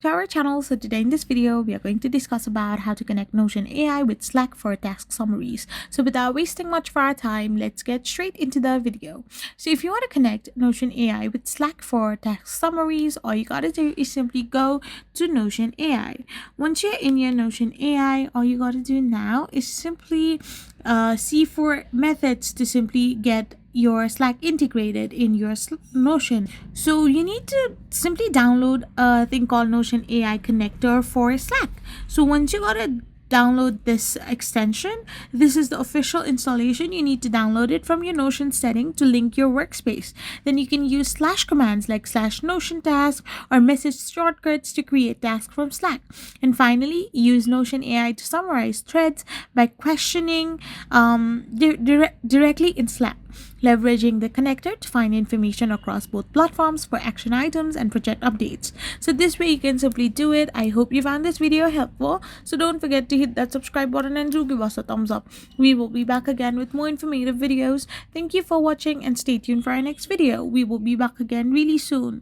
To our channel. So today in this video, we are going to discuss about how to connect Notion AI with Slack for task summaries. So without wasting much of our time, let's get straight into the video. So if you want to connect Notion AI with Slack for task summaries, all you gotta do is simply go to Notion AI. Once you're in your Notion AI, all you gotta do now is simply see for methods to simply get your Slack integrated in your Notion. So you need to simply download a thing called Notion AI connector for Slack. So once you got to download this extension, this is the official installation. You need to download it from your Notion setting to link your workspace. Then you can use slash commands like slash Notion task or message shortcuts to create tasks from Slack. And finally, use Notion AI to summarize threads by questioning directly in Slack, leveraging the connector to find information across both platforms for action items and project updates. So this way you can simply do it. I hope you found this video helpful. So don't forget to hit that subscribe button and do give us a thumbs up. We will be back again with more informative videos. Thank you for watching and stay tuned for our next video. We will be back again really soon.